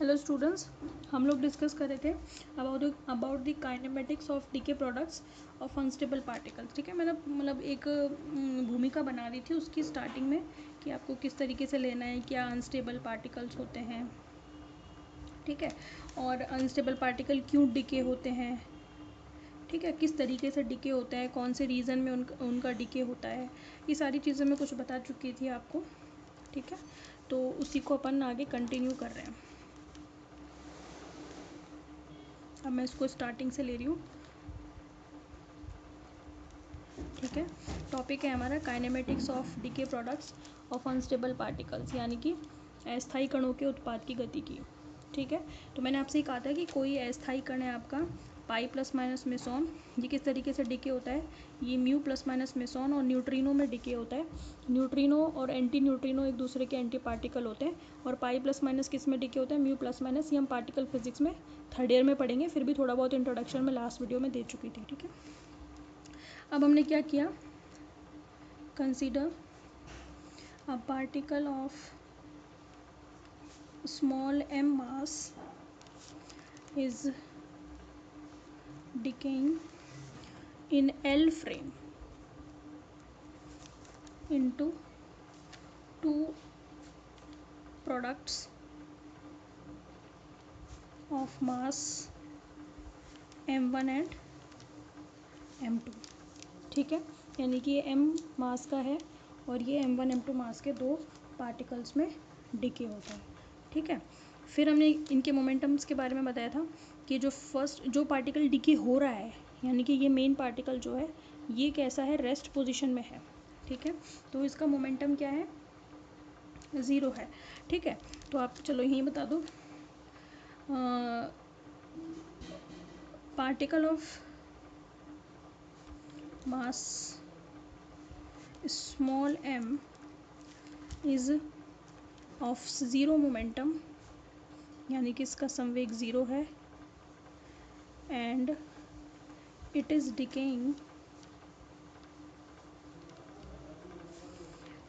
Hello students, हम लोग discuss कर रहे थे about the kinematics of decay products of unstable particles. ठीक है, मैंने मतलब एक भूमिका बना दी थी उसकी स्टार्टिंग में कि आपको किस तरीके से लेना है, क्या अनस्टेबल पार्टिकल्स होते हैं, ठीक है, और अनस्टेबल पार्टिकल क्यों डिके होते हैं, ठीक है, किस तरीके से डिके होता है, कौन से रीज़न में उनका डिके होता है, ये सारी चीज़ें मैं कुछ बता चुकी थी आपको। ठीक है, तो उसी को अपन आगे कंटिन्यू कर रहे हैं। अब मैं इसको स्टार्टिंग से ले रही हूँ। ठीक है, टॉपिक है हमारा kinematics of decay products of unstable particles, यानी कि अस्थायी कणों के उत्पाद की गति की। ठीक है, तो मैंने आपसे ये कहा था कि कोई अस्थायी कण है आपका पाई प्लस माइनस मेसॉन, ये किस तरीके से डिके होता है, ये म्यू प्लस माइनस मेसॉन और न्यूट्रिनो में डिके होता है। न्यूट्रिनो और एंटी न्यूट्रिनो एक दूसरे के एंटी पार्टिकल होते हैं, और पाई प्लस माइनस किस में डिके होता है, म्यू प्लस माइनस। ये हम पार्टिकल फिजिक्स में थर्ड ईयर में पढ़ेंगे, फिर भी थोड़ा बहुत इंट्रोडक्शन में लास्ट वीडियो में दे चुकी थी। ठीक है, अब हमने क्या किया, consider a particle of small m mass is decaying in L frame into two products of mass m1 and m2। ठीक है, यानी कि ये m मास का है और ये m1 m2 मास के दो पार्टिकल्स में डिके होता है। ठीक है, फिर हमने इनके मोमेंटम्स के बारे में बताया था कि जो पार्टिकल डिके हो रहा है, यानी कि ये मेन पार्टिकल जो है ये कैसा है, रेस्ट पोजीशन में है। ठीक है, तो इसका मोमेंटम क्या है, 0 है। ठीक है, तो आप चलो यहीं बता दो, particle of mass small m is of 0 momentum, यानी कि इसका संवेग 0 है, and it is decaying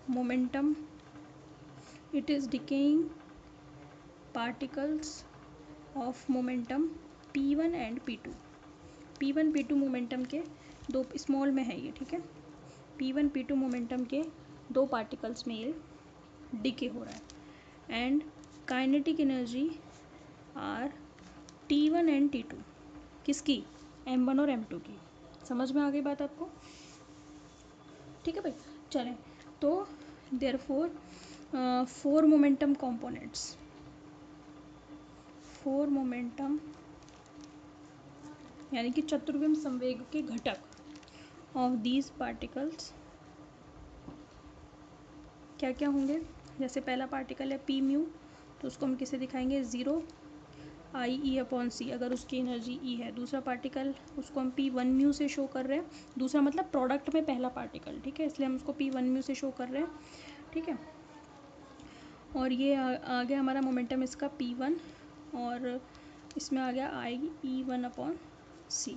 momentum, it is decaying particles of momentum p1 and p2। p1 p2 momentum के दो, स्मॉल में है ये, ठीक है, p1 p2 मोमेंटम के दो पार्टिकल्स में ये डिके हो रहा है, and kinetic energy are t1 and t2, किसकी, m1 और m2 की। समझ में आ गई बात आपको? ठीक है भाई, चलें तो therefore four momentum components, four momentum यानी कि चतुर्विम संवेग के घटक ऑफ दीज पार्टिकल्स क्या क्या होंगे। जैसे पहला पार्टिकल है पी म्यू, तो उसको हम किसे दिखाएंगे, 0 आई ई अपॉन सी, अगर उसकी एनर्जी ई है। दूसरा पार्टिकल उसको हम पी वन म्यू से शो कर रहे हैं, दूसरा मतलब प्रोडक्ट में पहला पार्टिकल, ठीक है, इसलिए हम उसको पी वन म्यू से शो कर रहे हैं। ठीक है, और ये आ गया हमारा मोमेंटम इसका p1, और इसमें आ गया आई ई वन अपॉन सी।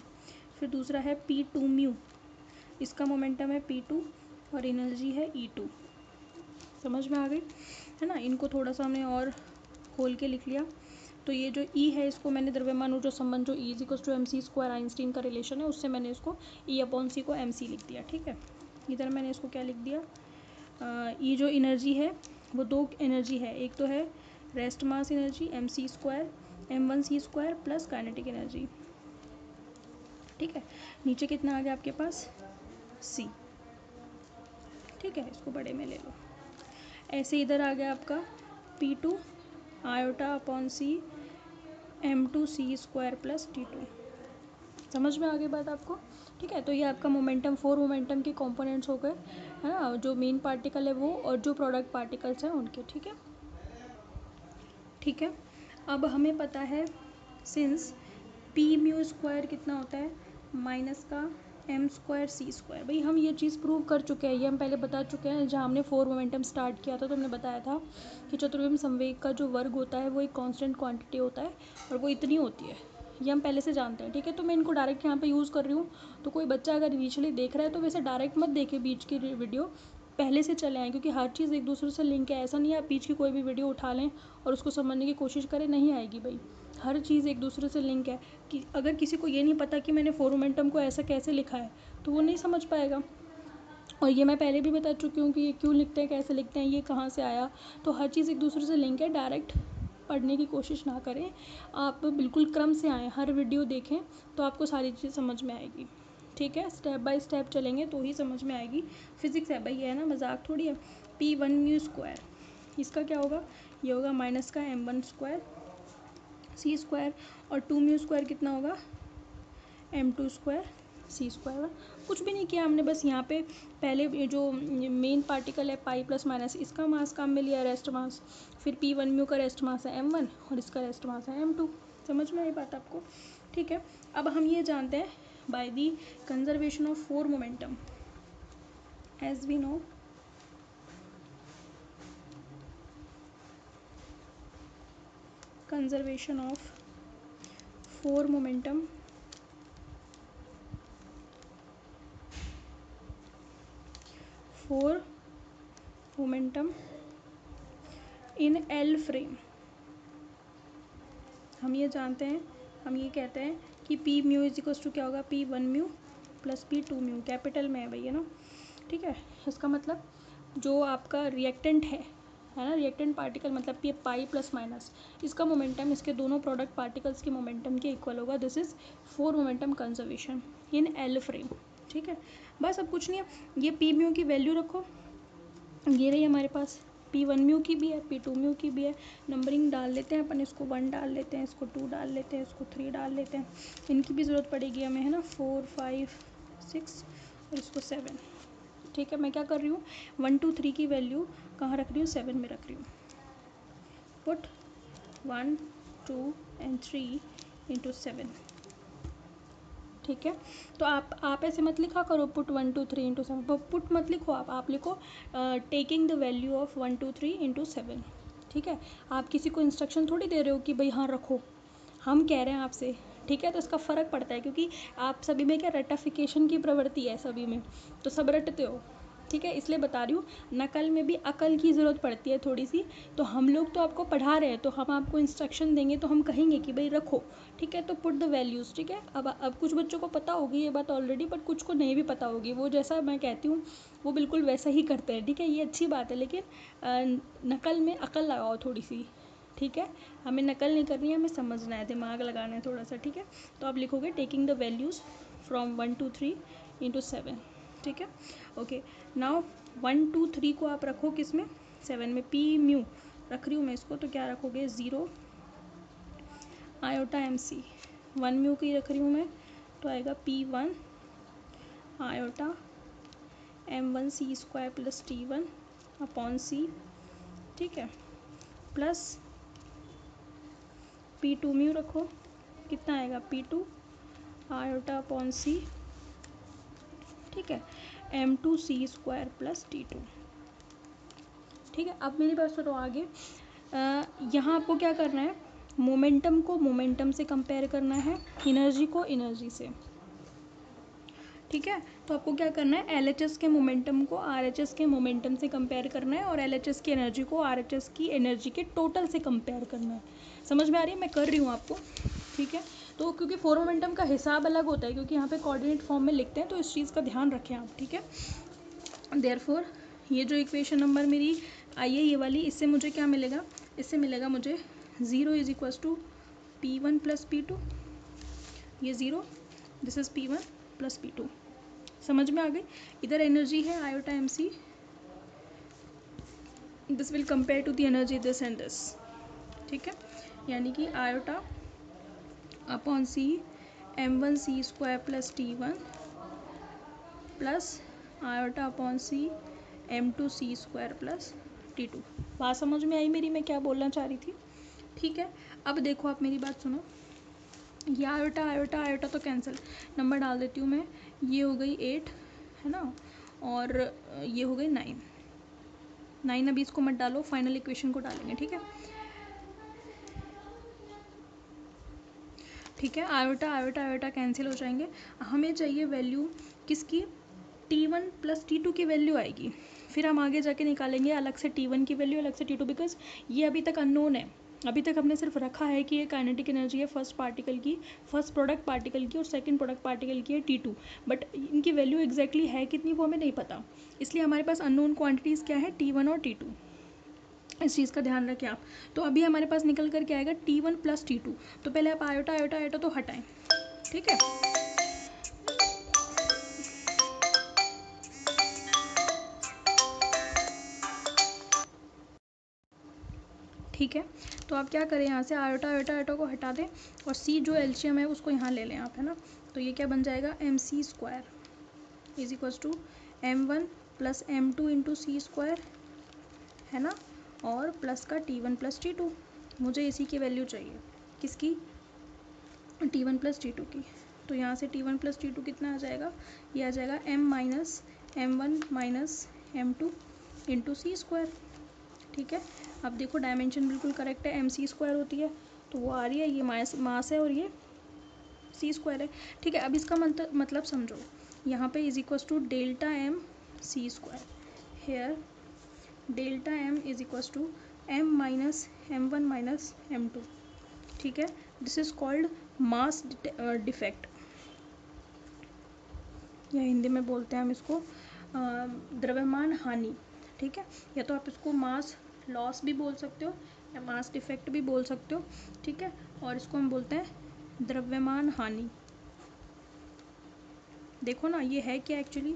फिर दूसरा है p2 म्यू, इसका मोमेंटम है p2 और एनर्जी है e2। समझ में आ गई है ना? इनको थोड़ा सा हमने और खोल के लिख लिया, तो ये जो E है इसको मैंने द्रव्यमान ऊर्जा संबंध जो E is equal to m C square Einstein का रिलेशन है, उससे मैंने इसको E अपॉन सी को MC लिख दिया। ठीक है, इधर मैंने इसको क्या लिख दिया, ये जो एनर्जी है वो दो एनर्जी है, एक तो है rest mass energy MC square M1C square plus kinetic energy. ठीक है, नीचे कितना आ गया आपके पास, C। ठीक है, इसको बड़े में ले लो। ऐसे इधर आ गया आपका P2 iota upon C M2C square plus T2। समझ में आ गई बात आपको? ठीक है, तो ये आपका मोमेंटम, फोर मोमेंटम के कंपोनेंट्स हो गए, है ना, जो मेन पार्टिकल है वो और जो प्रोडक्ट पार्टिकल्स हैं उनके। ठीक है, ठीक है, अब हमें पता है सिंस पी म्यू स्क्वायर कितना होता है, माइनस का एम स्क्वायर सी स्क्वायर। भाई हम ये चीज़ प्रूव कर चुके हैं, ये हम पहले बता चुके हैं, जहाँ हमने फोर मोमेंटम स्टार्ट किया था तो हमने बताया था कि चतुर्विम संवेग का जो वर्ग होता है वो एक कांस्टेंट क्वांटिटी होता है और वो इतनी होती है, ये हम पहले से जानते हैं। ठीक है, तो मैं इनको डायरेक्ट यहाँ पे यूज़ कर रही हूँ, तो कोई बच्चा अगर इनिशियली देख रहा है तो वैसे डायरेक्ट मत देखे बीच की वीडियो, पहले से चले आएँ, क्योंकि हर चीज़ एक दूसरे से लिंक है। ऐसा नहीं है आप बीच की कोई भी वीडियो उठा लें और उसको समझने की कोशिश करें, नहीं आएगी भाई। हर चीज़ एक दूसरे से लिंक है। कि अगर किसी को ये नहीं पता कि मैंने फोर मोमेंटम को ऐसा कैसे लिखा है तो वो नहीं समझ पाएगा। और ये मैं पहले भी बता चुकी हूँ कि ये क्यों लिखते हैं, कैसे लिखते हैं, ये कहाँ से आया। तो हर चीज़ एक दूसरे से लिंक है। डायरेक्ट पढ़ने की कोशिश ना करें, आप बिल्कुल क्रम से आएँ, हर वीडियो देखें तो आपको सारी चीज़ समझ में आएगी। ठीक है, स्टेप बाय स्टेप चलेंगे तो ही समझ में आएगी। फिज़िक्स है भाई, ये है ना, मजाक थोड़ी है। p1 म्यू स्क्वायर, इसका क्या होगा, ये होगा माइनस का m1 स्क्वायर c स्क्वायर, और 2 म्यू स्क्वायर कितना होगा m2 स्क्वायर c स्क्वायर। कुछ भी नहीं किया हमने, बस यहाँ पे पहले ये जो मेन पार्टिकल है पाई प्लस माइनस, इसका मास काम में लिया रेस्ट मास, फिर p1 म्यू का रेस्ट मास है m1 और इसका रेस्ट मास है m2। समझ में आई बात आपको? ठीक है, अब हम ये जानते हैं by the conservation of four momentum, as we know conservation of four momentum in L frame। हम ये जानते हैं, हम ये कहते हैं कि p mu is equals to क्या होगा, p1 mu plus p2 mu, capital में है भैया ना। ठीक है, इसका मतलब जो आपका रिएक्टेंट है ना, रिएक्टेंट पार्टिकल मतलब ये पाई प्लस माइनस, इसका मोमेंटम इसके दोनों प्रोडक्ट पार्टिकल्स के मोमेंटम के इक्वल होगा। This is four momentum conservation in L frame. ठीक है, बस अब कुछ नहीं है, ये पी म्यू की वैल्यू रखो, ये रही हमारे पास, p1 म्यू की भी है, p2 म्यू की भी है। नंबरिंग डाल लेते हैं अपन, इसको 1 डाल लेते हैं, इसको 2 डाल लेते हैं, इसको 3 डाल लेते हैं, इनकी भी ज़रूरत पड़ेगी हमें, है ना, 4 5 6 और इसको 7। ठीक है, मैं क्या कर रही हूँ, 1 2 3 की वैल्यू कहाँ रख रही हूँ, 7 में रख रही हूँ। Put 1 2 and 3 into 7। ठीक है, तो आप ऐसे मत लिखा करो पुट 1 2 3 into 7, पुट मत लिखो, आप लिखो taking the value of 1 2 3 into 7। ठीक है, आप किसी को इंस्ट्रक्शन थोड़ी दे रहे हो कि भाई हाँ रखो, हम कह रहे हैं आपसे। ठीक है, तो इसका फ़र्क पड़ता है, क्योंकि आप सभी में क्या रटाफिकेशन की प्रवृत्ति है सभी में, तो सब रटते हो। ठीक है, इसलिए बता रही हूँ, नकल में भी अकल की ज़रूरत पड़ती है थोड़ी सी। तो हम लोग तो आपको पढ़ा रहे हैं, तो हम आपको इंस्ट्रक्शन देंगे तो हम कहेंगे कि भाई रखो। ठीक है, तो पुट द वैल्यूज़। ठीक है, अब कुछ बच्चों को पता होगी ये बात ऑलरेडी, बट कुछ को नहीं भी पता होगी, वो जैसा मैं कहती हूँ वो बिल्कुल वैसा ही करते हैं। ठीक है, ये अच्छी बात है, लेकिन नकल में अकल लगाओ थोड़ी सी। ठीक है, हमें नकल नहीं करनी है, हमें समझना है, दिमाग लगाना है थोड़ा सा। ठीक है, तो आप लिखोगे taking the values from 1 2 3 into 7। ठीक है, ओके, नाउ 1 2 3 को आप रखो किस में, 7 में। p म्यू रख रही हूँ मैं इसको, तो क्या रखोगे, 0 आयोटा MC। 1 म्यू की रख रही हूँ मैं, तो आएगा p1 iota m1 c square plus t1 upon c। ठीक है, प्लस p2 म्यू रखो, कितना आएगा, p2 आयोटा अपॉन c। ठीक है, m2 c square plus t2। ठीक है, अब मेरी बात सुनो आगे। यहाँ आपको क्या करना है, मोमेंटम को मोमेंटम से कंपेयर करना है, एनर्जी को एनर्जी से। ठीक है, तो आपको क्या करना है, LHS के मोमेंटम को RHS के मोमेंटम से कंपेयर करना है, और LHS की एनर्जी को RHS की एनर्जी के टोटल से कंपेयर करना है। समझ में आ रही है, मैं कर रही हूँ आपको। ठीक है, तो क्योंकि फोर मोमेंटम का हिसाब अलग होता है, क्योंकि यहाँ पे कोऑर्डिनेट फॉर्म में लिखते हैं, तो इस चीज़ का ध्यान रखें आप। ठीक है, देयरफॉर ये जो इक्वेशन नंबर मेरी आई है ये वाली, इससे मुझे क्या मिलेगा, इससे मिलेगा मुझे 0 is equals to p1 plus p2, ये 0, this is p1 plus p2। समझ में आ गई, इधर एनर्जी है iota MC, this will compare to the energy this and this. ठीक है, यानी कि iota upon C m1 c square plus t1 plus iota upon C m2 c square plus t2। बात समझ में आई मेरी, मैं क्या बोलना चाह रही थी? ठीक है, अब देखो आप मेरी बात सुनो, ये आयोटा आयोटा आयोटा तो कैंसिल, नंबर डाल देती हूँ मैं, ये हो गई 8 है ना, और ये हो गई 9। अभी इसको मत डालो, फाइनल इक्वेशन को डालेंगे। ठीक है, ठीक है, आयोटा आयोटा आयोटा कैंसिल हो जाएंगे। हमें चाहिए वैल्यू किसकी, t1 प्लस t2 की वैल्यू आएगी। फिर हम आगे जाके निकालेंगे अलग से T1 की वैल्यू, अलग से T2, बिकॉज ये अभी तक अननोन है। अभी तक हमने सिर्फ रखा है कि ये काइनेटिक एनर्जी है फर्स्ट पार्टिकल की, फर्स्ट प्रोडक्ट पार्टिकल की और सेकंड प्रोडक्ट पार्टिकल की है T2, बट इनकी वैल्यू एग्जैक्टली है कितनी वो हमें नहीं पता। इसलिए हमारे पास अननोन क्वांटिटीज़ क्या है, T1 और T2। इस चीज़ का ध्यान रखें आप। तो अभी हमारे पास निकल कर क्या आएगा, T1 प्लस T2। तो पहले आप आयोटा आयोटा आयोटा तो हटाएं, ठीक है। ठीक है, तो आप क्या करें, यहाँ से आयोटा आयोटा आयोटा को हटा दें और सी जो एलसीएम है उसको यहाँ ले लें आप, है ना। तो ये क्या बन जाएगा, mc² is equals to m1 plus m2 into C square, है ना, और प्लस का T1 प्लस T2। मुझे इसी की वैल्यू चाहिए, किसकी, T1 प्लस T2 की। तो यहाँ से T1 प्लस T2 कितना आ जाएगा, ये आ जाएगा m minus m1 minus m2 into C square, ठीक है। अब देखो डायमेंशन बिल्कुल करेक्ट है, mc² होती है तो वो आ रही है, ये मास है और ये सी स्क्वायर है, ठीक है। अब इसका मतलब समझो, यहाँ पे is equals to delta m C square, here delta m is equals to m minus m1 minus m2, ठीक है। This is called mass defect, या हिंदी में बोलते हैं हम इसको द्रव्यमान हानि, ठीक है। या तो आप इसको मास लॉस भी बोल सकते हो या मास डिफेक्ट भी बोल सकते हो, ठीक है। और इसको हम बोलते हैं द्रव्यमान हानि। देखो ना, ये है क्या एक्चुअली,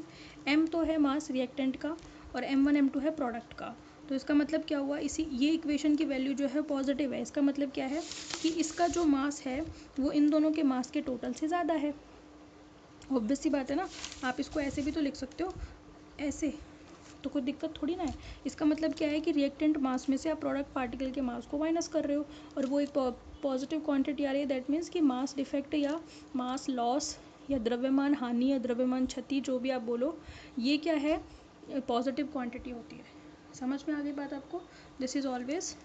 m तो है मास रिएक्टेंट का और m1 m2 है प्रोडक्ट का। तो इसका मतलब क्या हुआ, इसी ये इक्वेशन की वैल्यू जो है पॉजिटिव है। इसका मतलब क्या है कि इसका जो मास है वो इन दोनों के मास के टोटल से ज़्यादा है। ऑब्वियस सी बात है ना, आप इसको ऐसे भी तो लिख सकते हो, ऐसे, तो कोई दिक्कत थोड़ी ना है। इसका मतलब क्या है कि रिएक्टेंट मास में से आप प्रोडक्ट पार्टिकल के मास को माइनस कर रहे हो और वो एक पॉजिटिव क्वांटिटी आ रही है। दैट मीन्स कि मास डिफेक्ट या मास लॉस या द्रव्यमान हानि या द्रव्यमान क्षति, जो भी आप बोलो, ये क्या है, पॉजिटिव क्वांटिटी होती है। समझ में आ गई बात आपको, this is always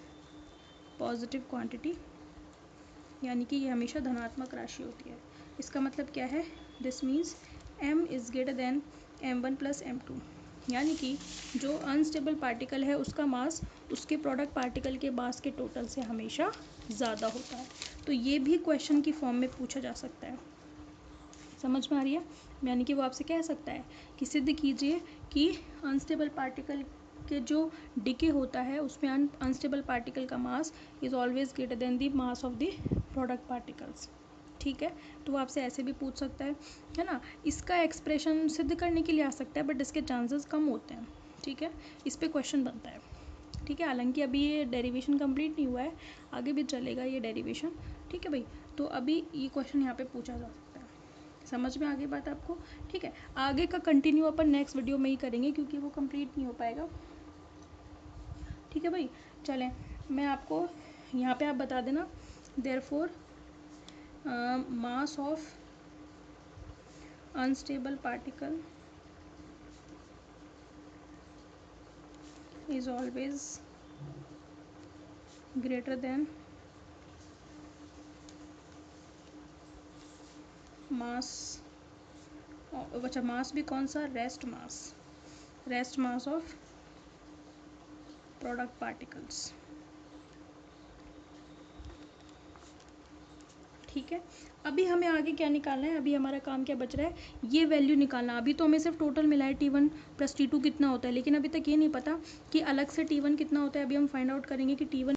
positive quantity, यानी कि ये हमेशा धनात्मक राशि होती है। इसका मतलब क्या है, this means m is greater than m1 plus m2, यानी कि जो अनस्टेबल पार्टिकल है उसका मास उसके प्रोडक्ट पार्टिकल के मास के टोटल से हमेशा ज़्यादा होता है। तो ये भी क्वेश्चन की फॉर्म में पूछा जा सकता है। समझ में आ रही है, यानी कि वो आपसे कह सकता है कि सिद्ध कीजिए कि अनस्टेबल पार्टिकल के जो डिके होता है उसमें अनस्टेबल पार्टिकल का mass is always greater than the mass of the product particles, ठीक है। तो वो आपसे ऐसे भी पूछ सकता है ना। इसका एक्सप्रेशन सिद्ध करने के लिए आ सकता है बट इसके चांसेस कम होते हैं, ठीक है। इस पर क्वेश्चन बनता है, ठीक है। हालांकि अभी ये डेरिवेशन कंप्लीट नहीं हुआ है, आगे भी चलेगा ये डेरिवेशन, ठीक है भाई। तो अभी ये क्वेश्चन यहाँ पे पूछा जा सकता है। समझ में आ गई बात आपको, ठीक है। आगे का कंटिन्यू अपन नेक्स्ट वीडियो में ही करेंगे क्योंकि वो कंप्लीट नहीं हो पाएगा, ठीक है भाई। चलें, मैं आपको यहाँ पे आप बता देना, therefore mass of unstable particle is always greater than मास, अच्छा मास भी कौन सा, rest mass of product particles, ठीक है। अभी हमें आगे क्या निकालना है, अभी हमारा काम क्या बच रहा है, ये वैल्यू निकालना। अभी तो हमें सिर्फ टोटल मिला है T1 प्लस T2 कितना होता है, लेकिन अभी तक ये नहीं पता कि अलग से T1 कितना होता है। अभी हम फाइंड आउट करेंगे कि T1